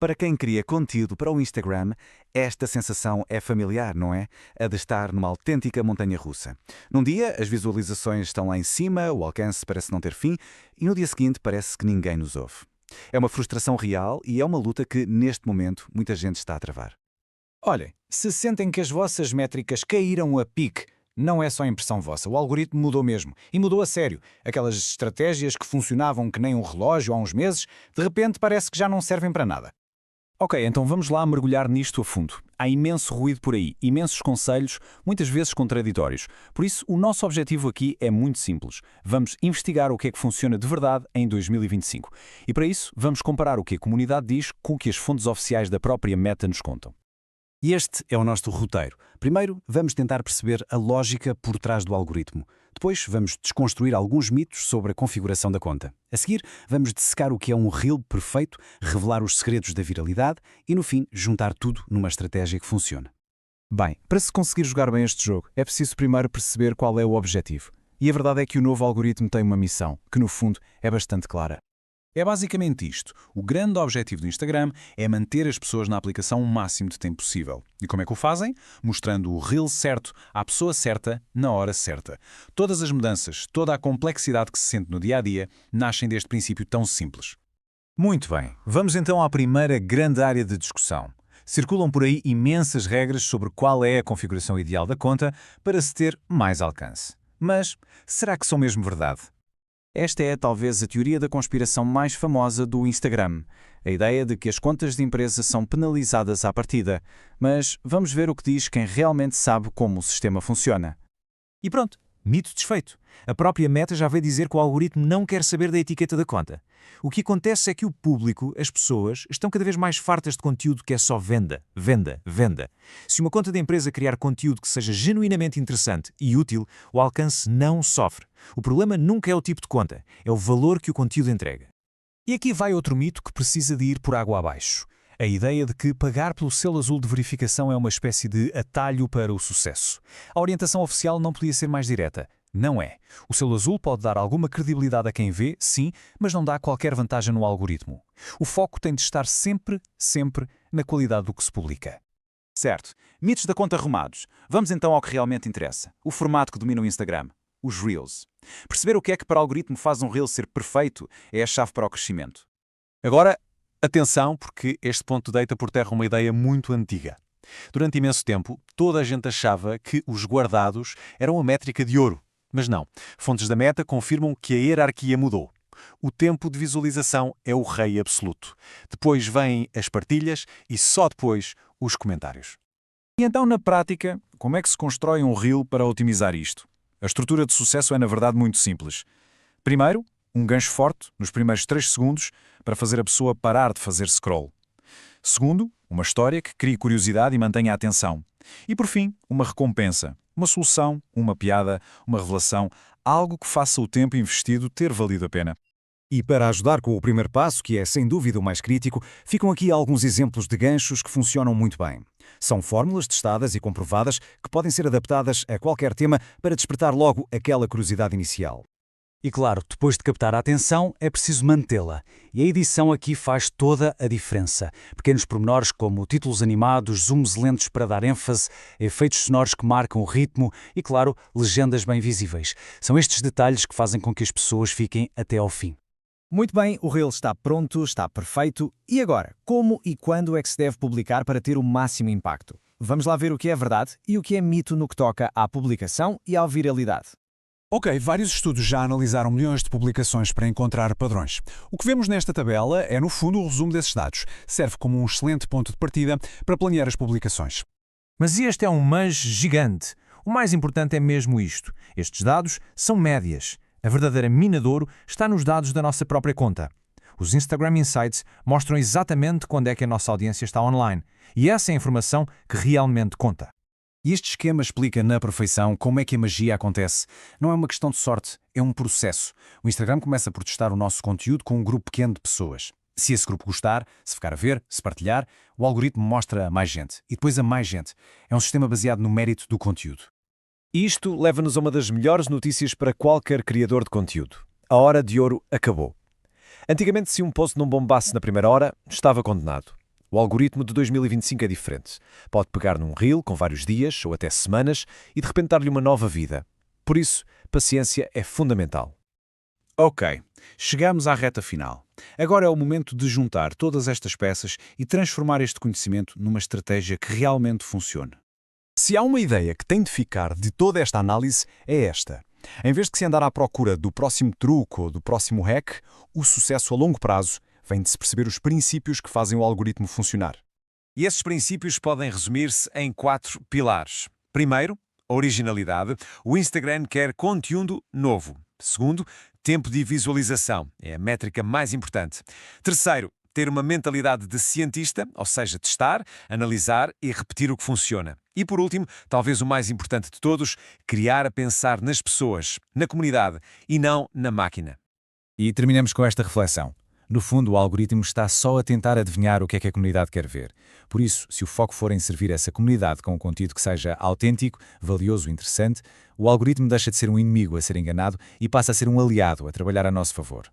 Para quem cria conteúdo para o Instagram, esta sensação é familiar, não é? A de estar numa autêntica montanha-russa. Num dia, as visualizações estão lá em cima, o alcance parece não ter fim, e no dia seguinte parece que ninguém nos ouve. É uma frustração real e é uma luta que, neste momento, muita gente está a travar. Olhem, se sentem que as vossas métricas caíram a pique, não é só impressão vossa, o algoritmo mudou mesmo. E mudou a sério. Aquelas estratégias que funcionavam que nem um relógio há uns meses, de repente parece que já não servem para nada. Ok, então vamos lá mergulhar nisto a fundo. Há imenso ruído por aí, imensos conselhos, muitas vezes contraditórios. Por isso, o nosso objetivo aqui é muito simples. Vamos investigar o que é que funciona de verdade em 2025. E para isso, vamos comparar o que a comunidade diz com o que as fontes oficiais da própria Meta nos contam. E este é o nosso roteiro. Primeiro, vamos tentar perceber a lógica por trás do algoritmo. Depois, vamos desconstruir alguns mitos sobre a configuração da conta. A seguir, vamos dissecar o que é um reel perfeito, revelar os segredos da viralidade e, no fim, juntar tudo numa estratégia que funciona. Bem, para se conseguir jogar bem este jogo, é preciso primeiro perceber qual é o objetivo. E a verdade é que o novo algoritmo tem uma missão, que no fundo é bastante clara. É basicamente isto. O grande objetivo do Instagram é manter as pessoas na aplicação o máximo de tempo possível. E como é que o fazem? Mostrando o reel certo à pessoa certa, na hora certa. Todas as mudanças, toda a complexidade que se sente no dia-a-dia, nascem deste princípio tão simples. Muito bem, vamos então à primeira grande área de discussão. Circulam por aí imensas regras sobre qual é a configuração ideal da conta para se ter mais alcance. Mas será que são mesmo verdade? Esta é talvez a teoria da conspiração mais famosa do Instagram. A ideia de que as contas de empresa são penalizadas à partida. Mas vamos ver o que diz quem realmente sabe como o sistema funciona. E pronto, mito desfeito. A própria Meta já veio dizer que o algoritmo não quer saber da etiqueta da conta. O que acontece é que o público, as pessoas, estão cada vez mais fartas de conteúdo que é só venda, venda, venda. Se uma conta de empresa criar conteúdo que seja genuinamente interessante e útil, o alcance não sofre. O problema nunca é o tipo de conta, é o valor que o conteúdo entrega. E aqui vai outro mito que precisa de ir por água abaixo. A ideia de que pagar pelo selo azul de verificação é uma espécie de atalho para o sucesso. A orientação oficial não podia ser mais direta. Não é. O selo azul pode dar alguma credibilidade a quem vê, sim, mas não dá qualquer vantagem no algoritmo. O foco tem de estar sempre, sempre na qualidade do que se publica. Certo. Mitos da conta arrumados. Vamos então ao que realmente interessa. O formato que domina o Instagram. Os Reels. Perceber o que é que para o algoritmo faz um Reel ser perfeito é a chave para o crescimento. Agora, atenção, porque este ponto deita por terra uma ideia muito antiga. Durante imenso tempo, toda a gente achava que os guardados eram a métrica de ouro. Mas não. Fontes da Meta confirmam que a hierarquia mudou. O tempo de visualização é o rei absoluto. Depois vêm as partilhas e só depois os comentários. E então, na prática, como é que se constrói um Reel para otimizar isto? A estrutura de sucesso é, na verdade, muito simples. Primeiro, um gancho forte, nos primeiros 3 segundos, para fazer a pessoa parar de fazer scroll. Segundo, uma história que crie curiosidade e mantenha a atenção. E, por fim, uma recompensa, uma solução, uma piada, uma revelação, algo que faça o tempo investido ter valido a pena. E para ajudar com o primeiro passo, que é sem dúvida o mais crítico, ficam aqui alguns exemplos de ganchos que funcionam muito bem. São fórmulas testadas e comprovadas que podem ser adaptadas a qualquer tema para despertar logo aquela curiosidade inicial. E claro, depois de captar a atenção, é preciso mantê-la. E a edição aqui faz toda a diferença. Pequenos pormenores como títulos animados, zooms lentos para dar ênfase, efeitos sonoros que marcam o ritmo e, claro, legendas bem visíveis. São estes detalhes que fazem com que as pessoas fiquem até ao fim. Muito bem, o Reel está pronto, está perfeito. E agora, como e quando é que se deve publicar para ter o máximo impacto? Vamos lá ver o que é verdade e o que é mito no que toca à publicação e à viralidade. Ok, vários estudos já analisaram milhões de publicações para encontrar padrões. O que vemos nesta tabela é, no fundo, o resumo desses dados. Serve como um excelente ponto de partida para planear as publicações. Mas este é um mas gigante. O mais importante é mesmo isto. Estes dados são médias. A verdadeira mina de ouro está nos dados da nossa própria conta. Os Instagram Insights mostram exatamente quando é que a nossa audiência está online. E essa é a informação que realmente conta. E este esquema explica na perfeição como é que a magia acontece. Não é uma questão de sorte, é um processo. O Instagram começa por testar o nosso conteúdo com um grupo pequeno de pessoas. Se esse grupo gostar, se ficar a ver, se partilhar, o algoritmo mostra a mais gente. E depois a mais gente. É um sistema baseado no mérito do conteúdo. Isto leva-nos a uma das melhores notícias para qualquer criador de conteúdo. A hora de ouro acabou. Antigamente, se um post não bombasse na primeira hora, estava condenado. O algoritmo de 2025 é diferente. Pode pegar num reel com vários dias ou até semanas e de repente dar-lhe uma nova vida. Por isso, paciência é fundamental. Ok, chegamos à reta final. Agora é o momento de juntar todas estas peças e transformar este conhecimento numa estratégia que realmente funcione. Se há uma ideia que tem de ficar de toda esta análise, é esta. Em vez de se andar à procura do próximo truque ou do próximo hack, o sucesso a longo prazo vem de se perceber os princípios que fazem o algoritmo funcionar. E esses princípios podem resumir-se em 4 pilares. Primeiro, originalidade. O Instagram quer conteúdo novo. Segundo, tempo de visualização. É a métrica mais importante. Terceiro, ter uma mentalidade de cientista, ou seja, testar, analisar e repetir o que funciona. E por último, talvez o mais importante de todos, criar a pensar nas pessoas, na comunidade e não na máquina. E terminamos com esta reflexão. No fundo, o algoritmo está só a tentar adivinhar o que é que a comunidade quer ver. Por isso, se o foco for em servir essa comunidade com um conteúdo que seja autêntico, valioso e interessante, o algoritmo deixa de ser um inimigo a ser enganado e passa a ser um aliado a trabalhar a nosso favor.